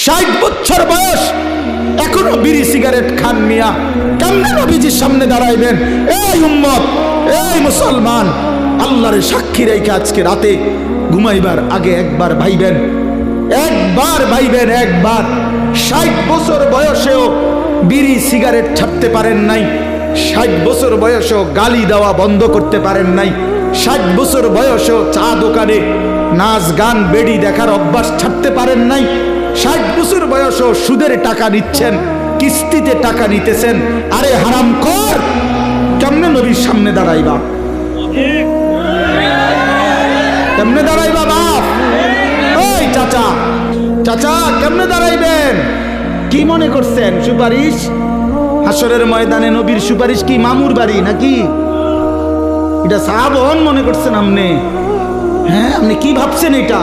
60 বছর বয়স, এখনো বিড়ি সিগারেট খান মিয়া। কেমনে নবীজির সামনে দাঁড়াইবেন? এই উম্মত, এই মুসলমান, আল্লাহর সাক্ষী রেখে আজকে রাতে ঘুমাইবার আগে একবার ভাইবেন, একবার ভাইবেন, একবার। 60 বছর বয়সেও বিড়ি সিগারেট ছাড়তে পারেন নাই, 60 বছর বয়সেও গালি দেওয়া বন্ধ করতে পারেন নাই, 60 বছর বয়সেও চা দোকানে নাচ গান বেড়ি দেখার অভ্যাস ছাড়তে পারেন নাই, 60 বছর বয়সেও সুদের টাকা নিচ্ছেন, কিস্তিতে টাকা নিতেছেন। আরে হারামখোর, কেমনে নবীর সামনে দাঁড়াইবা? কেমনে দাঁড়াইবা বাপ? ওই চাচা, চাচা কেমনে দাঁড়াইবেন? কি মনে করছেন সুপারিশ? হাসরের ময়দানে নবীর সুপারিশ কি মামুর বাড়ি নাকি? এটা সাহাবন মনে করছেন আপনি? হ্যাঁ, আপনি কি ভাবছেন এটা?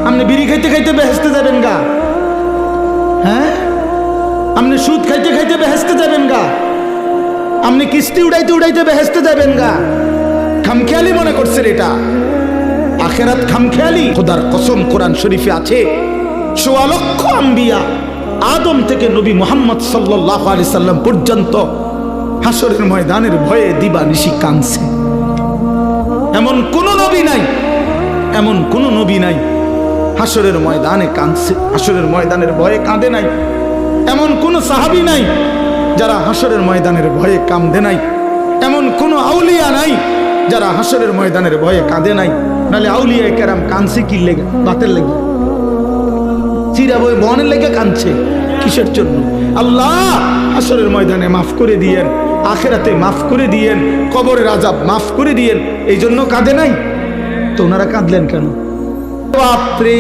আপনি বিড়ি খাইতে খাইতে বেহেশতে যাবেন গা? হ্যাঁ, আপনি সুদ খাইতে খাইতে বেহেশতে যাবেন গা? আপনি কিস্তি উড়াইতে উড়াইতে বেহেশতে যাবেন গা? খামখেয়ালি মনে করছেন এটা? আখেরাত খামখেয়ালি? খোদার কসম, কোরআন শরীফে আছে ১৪ লক্ষ আম্বিয়া, আদম থেকে নবী মুহাম্মদ সাল্লাল্লাহু আলাইহি সাল্লাম পর্যন্ত হাসরের ময়দানের ভয়ে দিবানিশি কাঁদছে। এমন কোন নবী নাই, এমন কোন নবী নাই হাসরের ময়দানে কাঁদছে, হাসরের ময়দানের ভয়ে কাঁদে নাই। এমন কোন সাহাবী নাই যারা হাসরের ময়দানের ভয়ে কাঁদে নাই। এমন কোন আউলিয়া নাই যারা হাসরের ময়দানের ভয়ে কাঁদে নাই। নালে আউলিয়া কেরাম কাঁদছে কি লেগে? বাতের লেগে, চিরা বই বনের লেগে কাঁদছে কিসের জন্য? আল্লাহ হাসরের ময়দানে মাফ করে দিয়েন, আখেরাতে মাফ করে দিয়েন, কবরের আযাব মাফ করে দিয়েন, এই জন্য কাঁদে নাই। তো ওনারা কাঁদলেন কেন? বাপরে,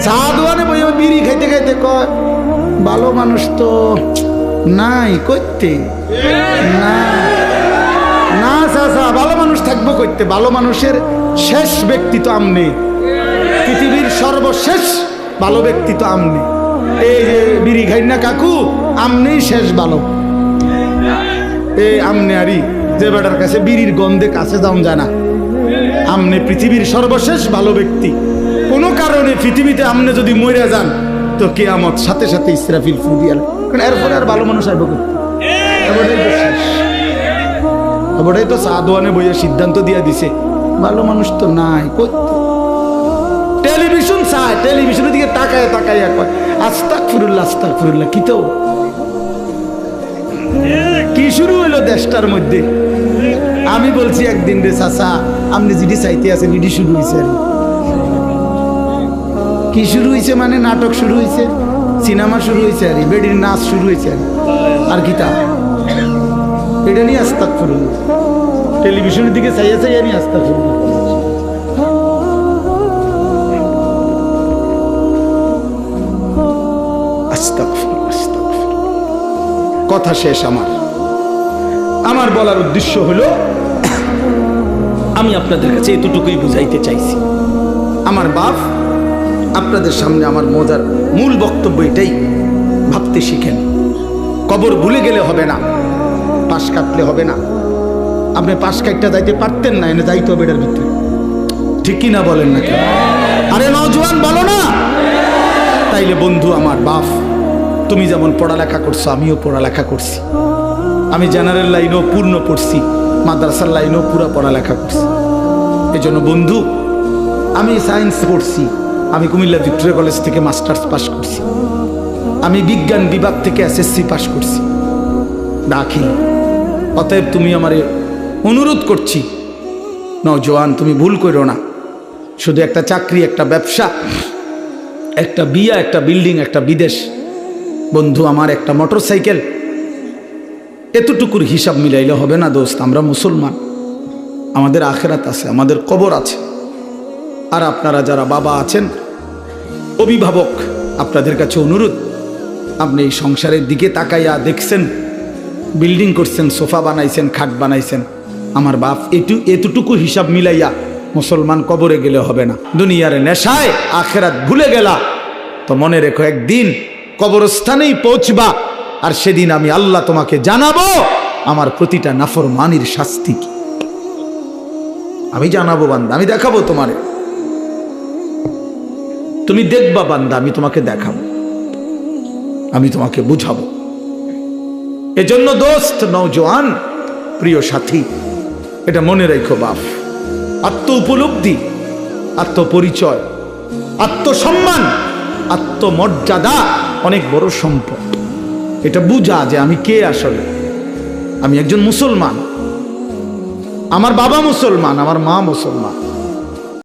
চা দোকানে বই বিড়ি খাইতে খাইতে কয় ভালো মানুষ তো নাই করতে না, না চাচা, ভালো মানুষ থাকবো করতে? ভালো মানুষের শেষ ব্যক্তি তো আমনে, পৃথিবীর সর্বশেষ ভালো ব্যক্তি তো আমনে। এই যে বিড়ি খাই না কাকু, আমনেই শেষ ভালো। এই আমনে আরি যে বেটার কাছে বিড়ির গন্ধে কাছে যাওয়া যায় না, আমনে পৃথিবীর সর্বশেষ ভালো ব্যক্তি। কোনো কারণে পৃথিবীতে আমনে যদি মরে যান তো কিয়ামত সাথে সাথে ইসরাফিল ফু দিয়া, কারণ এরপরে আর ভালো মানুষ আইব করতে। এবারে তো সাদওয়ানে বইয়ে সিদ্ধান্ত দিয়ে দিছে ভালো মানুষ তো নাই করতে। টেলিভিশন চায়, টেলিভিশনের দিকে তাকায় তাকায় কয় আস্তাগফিরুল্লাহ আস্তাগফিরুল্লাহ। কি তো কি শুরু হইলো দেশটার মধ্যে? আমি বলছি একদিন, রে চাচা আপনি যেটি চাইতে আছেন এটি শুরু হয়েছে। আর কি শুরু হয়েছে মানে? নাটক শুরু হয়েছে, সিনেমা শুরু হয়েছে, আর বেডির নাচ শুরু হয়েছে। আর কি তা এটা নিয়ে আস্তাগফিরুল্লাহ, টেলিভিশনের দিকে চাইয়া চাইয়া নিয়ে আস্তাগফিরুল্লাহ। কথা শেষ। আমার বলার উদ্দেশ্য হলো, আমি আপনাদের কাছে এতটুকুই বুঝাইতে চাইছি। আমার বাপ আপনাদের সামনে আমার মজার মূল বক্তব্য এটাই, ভাবতে শিখেন। কবর ভুলে গেলে হবে না, পাশ কাটলে হবে না। আপনি পাশ কাটটা যাইতে পারতেন না, এনে যাইতে হবে এটার ভিতরে, ঠিক কি না বলেন নাকি? আরে নওজোয়ান বলো না? তাইলে বন্ধু আমার বাপ, তুমি যেমন পড়ালেখা করছো আমিও পড়ালেখা করছি। আমি জেনারেল লাইনেও পূর্ণ পড়ছি, মাদ্রাসার লাইনেও পুরো পড়ালেখা করছি। এই জন্য বন্ধু, আমি সায়েন্স পড়ছি, আমি কুমিল্লা ভিক্টোরিয়া কলেজ থেকে মাস্টার্স পাস করছি, আমি বিজ্ঞান বিভাগ থেকে এসএসসি পাস করছি দাখিল। অতএব তুমি আমারে অনুরোধ করছি, নওজোয়ান তুমি ভুল করো না। শুধু একটা চাকরি, একটা ব্যবসা, একটা বিয়া, একটা বিল্ডিং, একটা বিদেশ, বন্ধু আমার একটা মোটরসাইকেল, এতটুকুর হিসাব মিলাইলে হবে না দোস্ত। আমরা মুসলমান, আমাদের আখেরাত আছে, আমাদের কবর আছে। আর আপনারা যারা বাবা আছেন, অভিভাবক, আপনাদের কাছে অনুরোধ, আপনি এই সংসারের দিকে তাকাইয়া দেখছেন, বিল্ডিং করছেন, সোফা বানাইছেন, খাট বানাইছেন, আমার বাপ এতটুকু হিসাব মিলাইয়া মুসলমান কবরে গেলে হবে না। দুনিয়ার নেশায় আখেরাত ভুলে গেলা তো মনে রেখো একদিন কবরস্থানেই পৌঁছবা, আর সেদিন আমি আল্লাহ তোমাকে জানাবো আমার প্রতিটা নাফরমানির শাস্তি কি। আমি জানাবো বান্দা, আমি দেখাবো তোমারে। তুমি দেখবা বান্দা, আমি তোমাকে দেখাবো, আমি তোমাকে বুঝাবো। এজন্য দোস্ত, নওজোয়ান, প্রিয় সাথী, এটা মনে রাখো বাপ, আত্ম উপলব্ধি, আত্মপরিচয়, আত্মসম্মান, আত্মমর্যাদা অনেক বড় সম্পদ। এটা বুঝা যে আমি কে আসলে। আমি একজন মুসলমান, আমার বাবা মুসলমান, আমার মা মুসলমান,